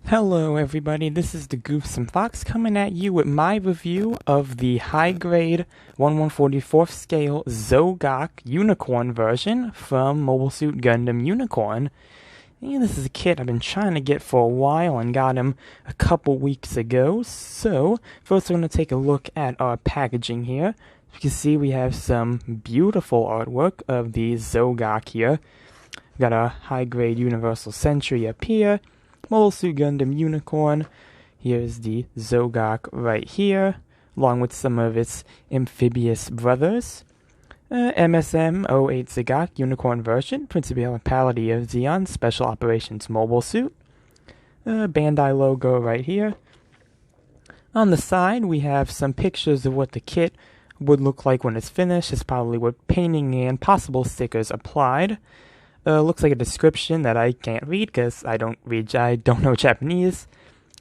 Hello everybody, this is the Goufsome Fox coming at you with my review of the high-grade 1/144th scale Zogok Unicorn version from Mobile Suit Gundam Unicorn. And this is a kit I've been trying to get for a while and got him a couple weeks ago. So, first we're going to take a look at our packaging here. As you can see, we have some beautiful artwork of the Zogok here. We've got our high-grade Universal Sentry up here. Mobile Suit Gundam Unicorn. Here's the Zogok right here, along with some of its amphibious brothers. MSM 08 Zogok Unicorn version, Principality of Zeon Special Operations Mobile Suit. Bandai logo right here. On the side, we have some pictures of what the kit would look like when it's finished. It's probably with painting and possible stickers applied. Looks like a description that I can't read because I don't know Japanese.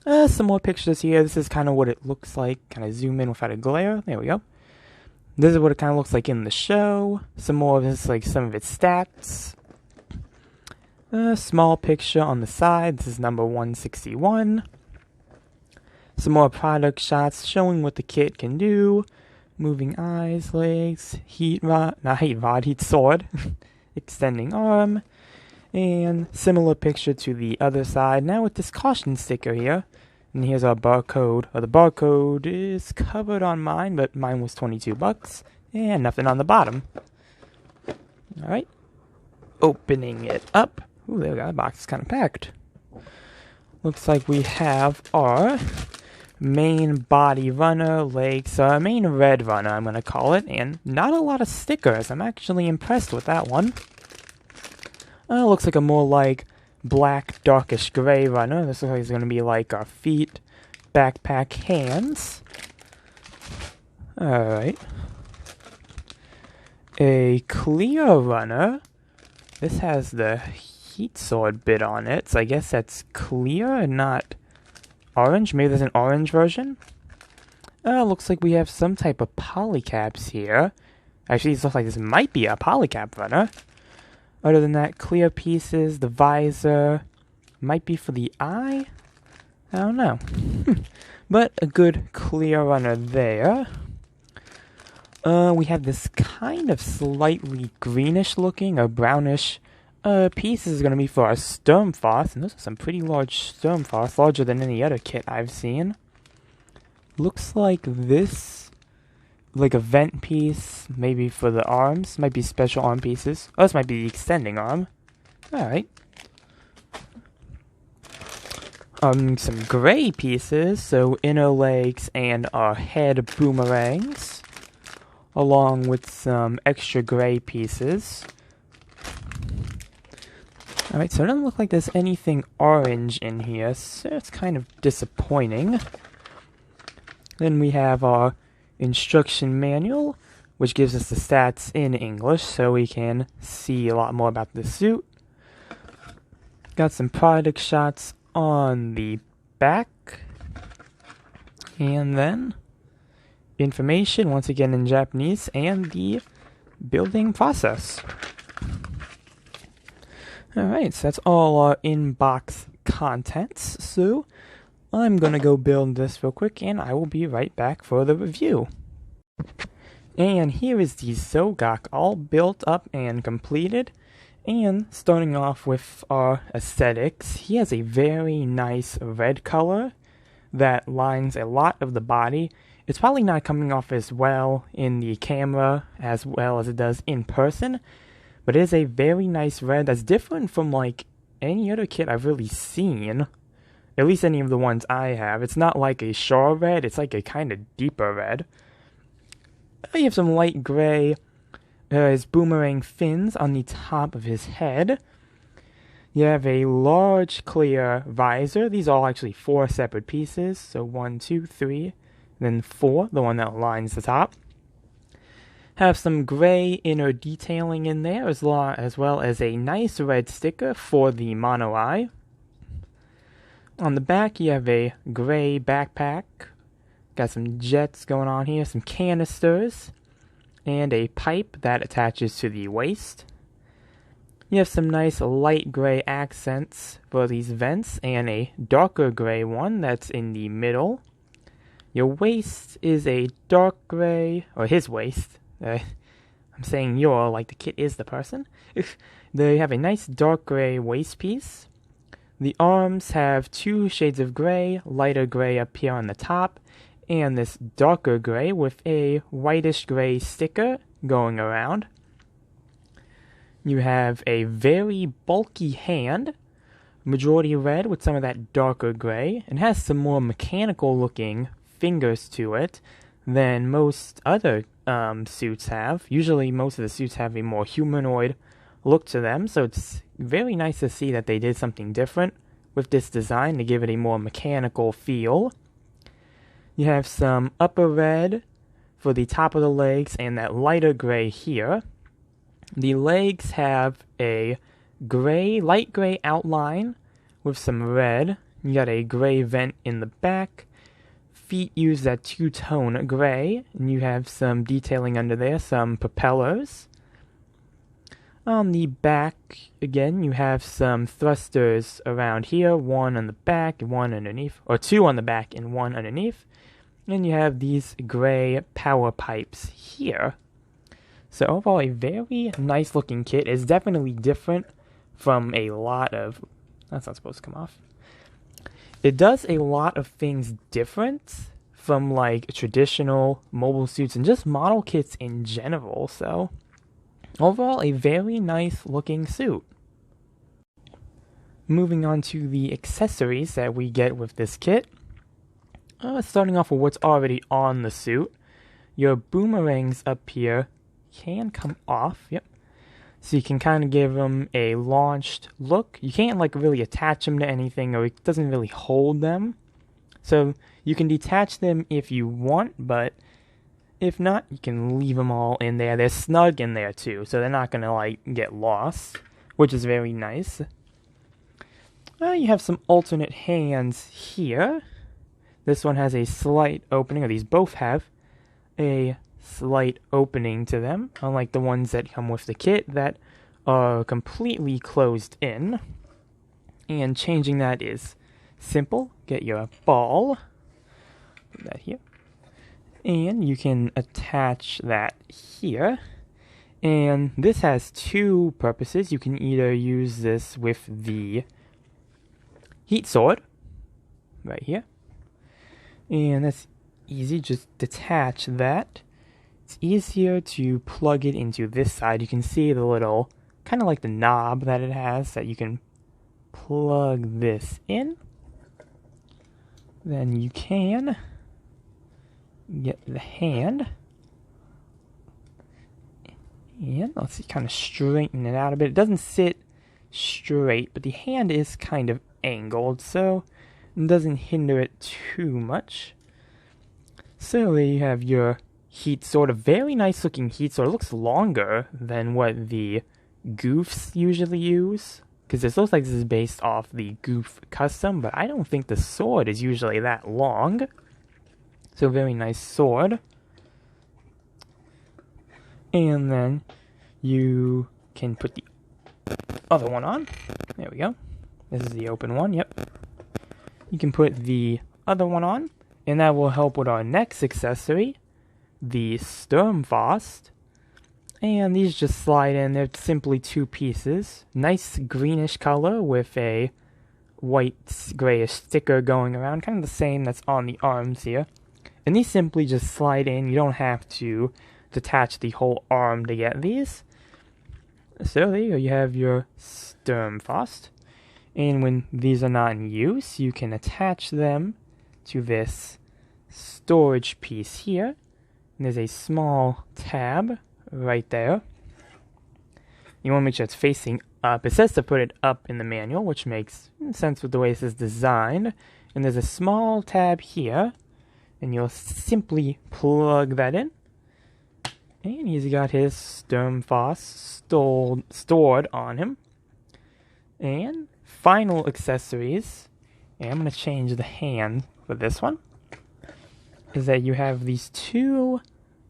Some more pictures here. This is kind of what it looks like. Can I zoom in without a glare? There we go. This is what it kind of looks like in the show. Some more of this, like some of its stats. Small picture on the side. This is number 161. Some more product shots showing what the kit can do. Moving eyes, legs, heat sword. Extending arm, and similar picture to the other side. Now with this caution sticker here, and here's our barcode. The barcode is covered on mine, but mine was $22, and nothing on the bottom. Alright, opening it up. Ooh, there we go, the box is kind of packed. Looks like we have our main body runner, legs, main red runner, I'm going to call it, and not a lot of stickers. I'm actually impressed with that one. Looks like a more like black, darkish gray runner. This looks like it's going to be like our feet, backpack, hands. Alright. A clear runner. This has the heat sword bit on it, so I guess that's clear and not orange. Maybe there's an orange version. Looks like we have some type of polycaps here. Actually, it looks like this might be a polycap runner. Other than that, clear pieces, the visor, might be for the eye? I don't know. But a good clear runner there. We have this kind of slightly greenish looking or brownish piece. Is going to be for our Sturmfaust, and those are some pretty large Sturmfaust, larger than any other kit I've seen. Looks like this, like a vent piece, maybe for the arms, might be special arm pieces. Oh, this might be the extending arm. Alright. Some gray pieces, so inner legs and our head boomerangs, along with some extra gray pieces. Alright, so it doesn't look like there's anything orange in here, so it's kind of disappointing. Then we have our instruction manual, which gives us the stats in English, so we can see a lot more about the suit. Got some product shots on the back. And then information, once again in Japanese, and the building process. Alright, so that's all our in-box contents, so I'm gonna go build this real quick, and I will be right back for the review. And here is the Zogok all built up and completed, and starting off with our aesthetics, he has a very nice red color that lines a lot of the body. It's probably not coming off as well in the camera as well as it does in person, but it is a very nice red that's different from like any other kit I've really seen. At least any of the ones I have. It's not like a Shaw red, it's like a kind of deeper red. You have some light gray, his boomerang fins on the top of his head. You have a large clear visor. These are all actually 4 separate pieces. So 1, 2, 3, then 4, the one that lines the top. Have some gray inner detailing in there, as well as a nice red sticker for the mono eye. On the back, you have a gray backpack. Got some jets going on here, some canisters, and a pipe that attaches to the waist. You have some nice light gray accents for these vents and a darker gray one that's in the middle. Your waist is a dark gray, or his waist. I'm saying your, like the kit is the person. They have a nice dark gray waist piece. The arms have 2 shades of gray, lighter gray up here on the top, and this darker gray with a whitish gray sticker going around. You have a very bulky hand, majority red with some of that darker gray, and has some more mechanical looking fingers to it than most other suits have. Usually most of the suits have a more humanoid look to them, so it's very nice to see that they did something different with this design to give it a more mechanical feel. You have some upper red for the top of the legs and that lighter gray here. The legs have a gray, light gray outline with some red. You got a gray vent in the back. Feet use that two-tone gray, and you have some detailing under there, some propellers. On the back, again, you have some thrusters around here, 1 on the back, 1 underneath, or 2 on the back and 1 underneath. And you have these gray power pipes here. So overall, a very nice looking kit. Is definitely different from a lot of... That's not supposed to come off. It does a lot of things different from like traditional mobile suits and just model kits in general. So overall, a very nice looking suit. Moving on to the accessories that we get with this kit. Starting off with what's already on the suit. Your boomerangs up here can come off. Yep. So you can kind of give them a launched look. You can't like really attach them to anything, or it doesn't really hold them. So you can detach them if you want, but if not, you can leave them all in there. They're snug in there too, so they're not going to like get lost, which is very nice. You have some alternate hands here. This one has a slight opening, or these both have a slight opening to them, unlike the ones that come with the kit that are completely closed in. And changing that is simple. Get your ball, put that here, and you can attach that here. And this has 2 purposes. You can either use this with the heat sword right here, and that's easy, just detach that. It's easier to plug it into this side. You can see the little, kind of like the knob that it has, that you can plug this in. Then you can get the hand. And let's see, kind of straighten it out a bit. It doesn't sit straight, but the hand is kind of angled, so it doesn't hinder it too much. So there you have your heat sword, a very nice looking heat sword. It looks longer than what the Goufs usually use, because this looks like this is based off the Gouf custom, but I don't think the sword is usually that long. So very nice sword. And then you can put the other one on. There we go. This is the open one, yep. You can put the other one on, and that will help with our next accessory, the Sturmfaust. And these just slide in. They're simply 2 pieces. Nice greenish color with a white grayish sticker going around, kind of the same that's on the arms here. And these simply just slide in. You don't have to detach the whole arm to get these. So there you go. You have your Sturmfaust. And when these are not in use, you can attach them to this storage piece here. And there's a small tab right there. You want to make sure it's facing up. It says to put it up in the manual, which makes sense with the way this is designed. And there's a small tab here, and you'll simply plug that in. And he's got his Sturmfaust stored on him. And final accessories, and I'm going to change the hand for this one, is that you have these 2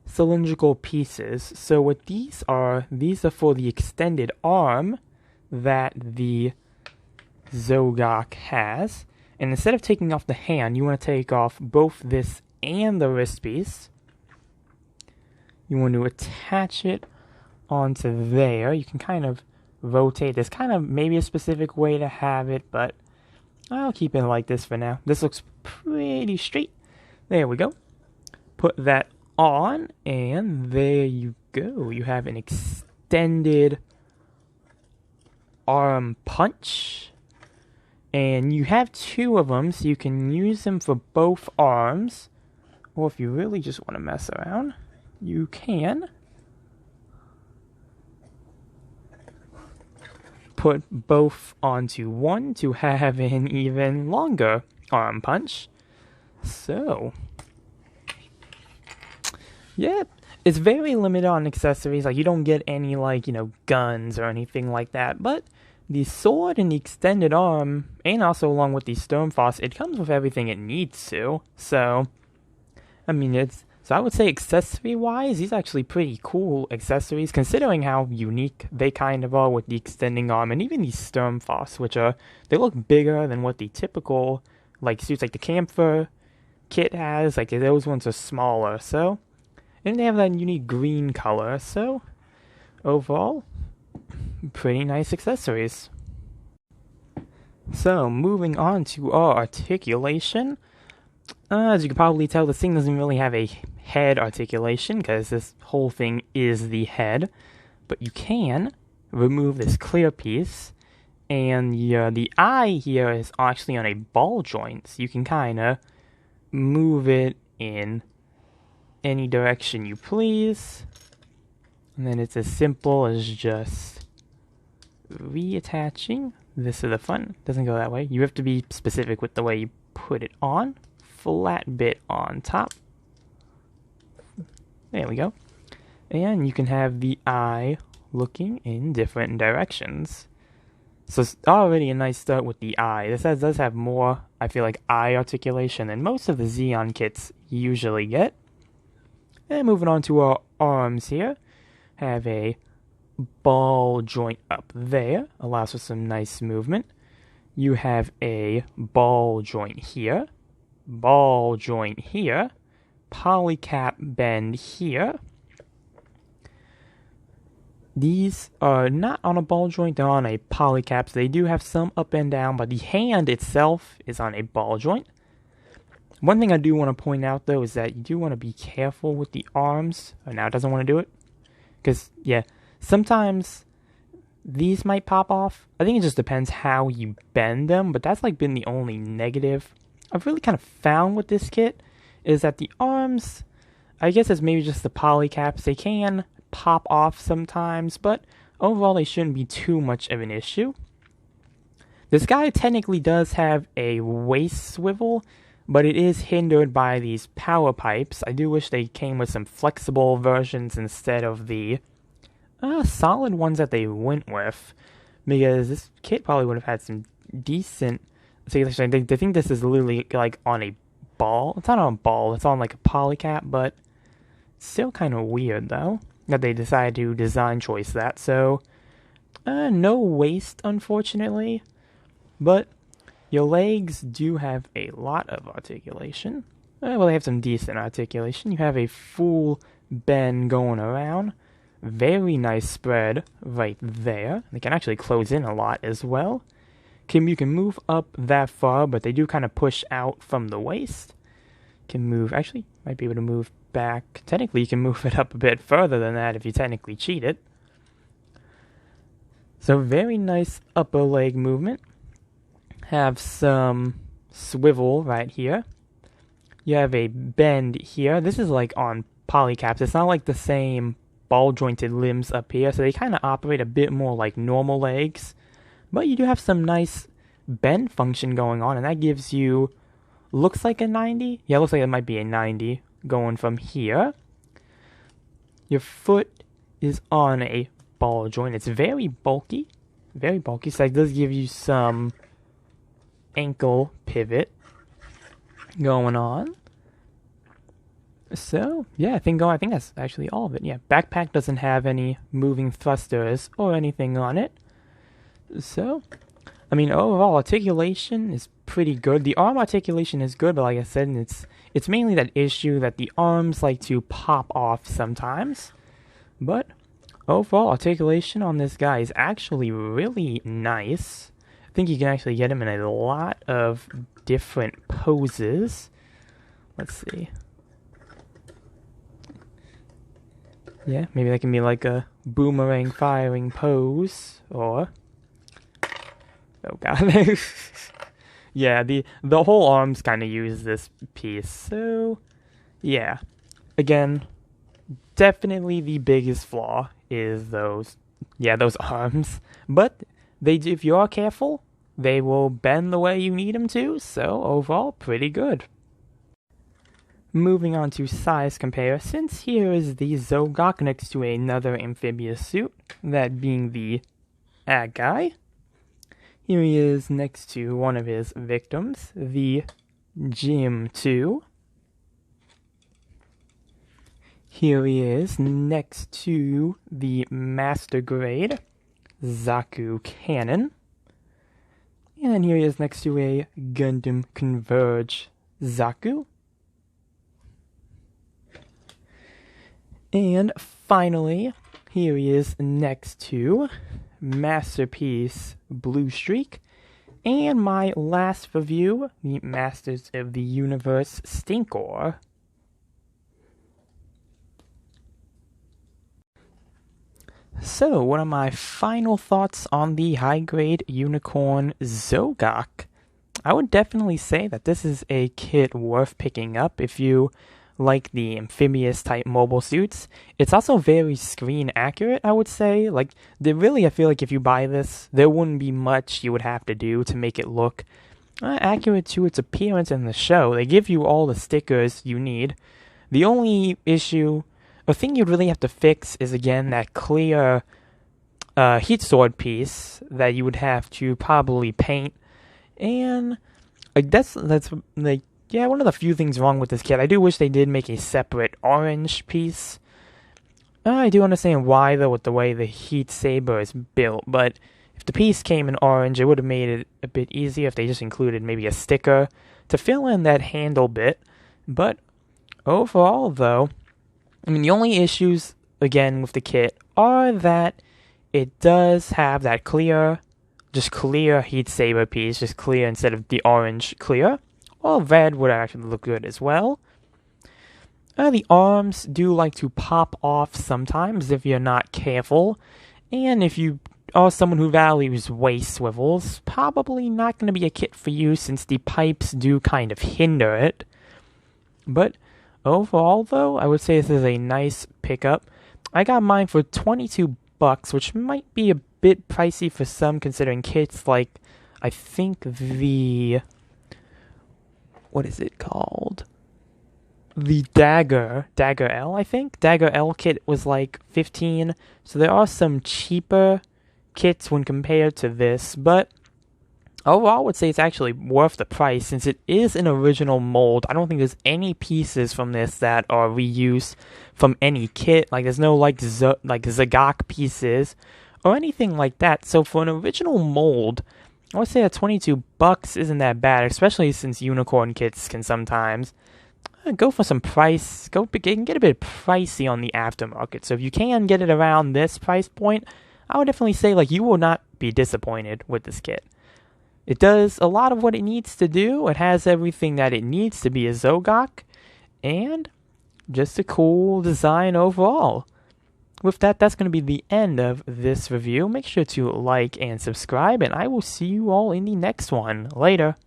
cylindrical pieces. So what these are for the extended arm that the Zogok has. And instead of taking off the hand, you want to take off both this and the wrist piece. You want to attach it onto there. You can kind of rotate. There's kind of maybe a specific way to have it, but I'll keep it like this for now. This looks pretty straight. There we go. Put that on, and there you go. You have an extended arm punch. And you have two of them, so you can use them for both arms. Or if you really just want to mess around, you can put both onto one to have an even longer arm punch. So, yeah, it's very limited on accessories. Like, you don't get any, like, guns or anything like that. But the sword and the extended arm, and also along with the Sturmfaust, it comes with everything it needs to. So, I mean, so I would say accessory-wise, these are actually pretty cool accessories, considering how unique they kind of are with the extending arm, and even the Sturmfaust, which they look bigger than what the typical, like, suits like the Camphor kit has. Like, those ones are smaller, so, and they have that unique green color, so, overall, pretty nice accessories. So, moving on to our articulation. As you can probably tell, this thing doesn't really have a head articulation, because this whole thing is the head. But you can remove this clear piece, and the eye here is actually on a ball joint, so you can kind of move it in any direction you please. And then it's as simple as just reattaching this to the front. Doesn't go that way. You have to be specific with the way you put it on. Flat bit on top. There we go. And you can have the eye looking in different directions. So it's already a nice start with the eye. This does have more, I feel like, eye articulation than most of the Xeon kits usually get. And moving on to our arms here. Have a ball joint up there. Allows for some nice movement. You have a ball joint here. Ball joint here. Polycap bend here. These are not on a ball joint, they're on a polycap, so they do have some up and down, but the hand itself is on a ball joint. One thing I do want to point out, though, is that you do want to be careful with the arms. Oh, now it doesn't want to do it. Because, yeah, sometimes these might pop off. I think it just depends how you bend them, but that's, like, been the only negative I've really kind of found with this kit, is that the arms, I guess it's maybe just the polycaps, they can pop off sometimes, but overall they shouldn't be too much of an issue. This guy technically does have a waist swivel, but it is hindered by these power pipes. I do wish they came with some flexible versions instead of the solid ones that they went with, because this kit probably would have had some decent. They think this is literally like on a ball. It's not on a ball, it's on like a polycap, but it's still kind of weird though that they decided to design choice that. So, no waist, unfortunately, but your legs do have a lot of articulation. Well, they have some decent articulation. You have a full bend going around. Very nice spread right there. They can actually close in a lot as well. You can move up that far, but they do kind of push out from the waist. Can move, actually, might be able to move back. Technically, you can move it up a bit further than that if you technically cheat it. So, very nice upper leg movement. Have some swivel right here. You have a bend here. This is like on polycaps. It's not like the same ball jointed limbs up here, so they kind of operate a bit more like normal legs. But you do have some nice bend function going on, and that gives you, looks like a 90. Yeah, it looks like it might be a 90 going from here. Your foot is on a ball joint. It's very bulky, so it does give you some ankle pivot going on. So, yeah, I think that's actually all of it. Yeah, backpack doesn't have any moving thrusters or anything on it. So, I mean, overall articulation is pretty good. The arm articulation is good, but like I said, it's mainly that issue that the arms like to pop off sometimes. But overall articulation on this guy is actually really nice. I think you can actually get him in a lot of different poses. Let's see. Yeah, maybe that can be like a boomerang firing pose, or... Oh god. Yeah, the whole arms kind of use this piece, so... Yeah. Again, definitely the biggest flaw is those arms. But if you are careful, they will bend the way you need them to, so overall, pretty good. Moving on to size comparisons, here is the Zogok next to another amphibious suit, that being the Ag guy. Here he is next to one of his victims, the Jim 2. Here he is next to the Master Grade Zaku Cannon. And here he is next to a Gundam Converge Zaku. And finally, here he is next to Masterpiece Blue Streak. And my last review, the Masters of the Universe Stinkor. So, what are my final thoughts on the high-grade Unicorn Zogok? I would definitely say that this is a kit worth picking up if you like the amphibious type mobile suits. It's also very screen accurate, I would say. Like, I feel like if you buy this, there wouldn't be much you would have to do to make it look accurate to its appearance in the show. They give you all the stickers you need. The only thing you'd really have to fix is, again, that clear heat sword piece that you would have to probably paint. And like that's like, yeah, one of the few things wrong with this kit. I do wish they did make a separate orange piece. I do understand why, though, with the way the heat saber is built, but if the piece came in orange, it would have made it a bit easier if they just included maybe a sticker to fill in that handle bit. But overall, though, I mean, the only issues, again, with the kit are that it does have that clear heat saber piece, just clear instead of the orange clear. Well, red would actually look good as well. The arms do like to pop off sometimes if you're not careful. And if you are someone who values waist swivels, probably not going to be a kit for you since the pipes do kind of hinder it. But overall, though, I would say this is a nice pickup. I got mine for $22, which might be a bit pricey for some considering kits like, I think what is it called? The Dagger L, I think. Dagger L kit was like $15. So there are some cheaper kits when compared to this, but overall I would say it's actually worth the price since it is an original mold. I don't think there's any pieces from this that are reused from any kit. Like there's no like Zogok pieces or anything like that. So for an original mold, I would say that $22 isn't that bad, especially since unicorn kits can sometimes go for some price. It can get a bit pricey on the aftermarket. So if you can get it around this price point, I would definitely say like you will not be disappointed with this kit. It does a lot of what it needs to do. It has everything that it needs to be a Zogok, and just a cool design overall. With that, that's going to be the end of this review. Make sure to like and subscribe, and I will see you all in the next one. Later.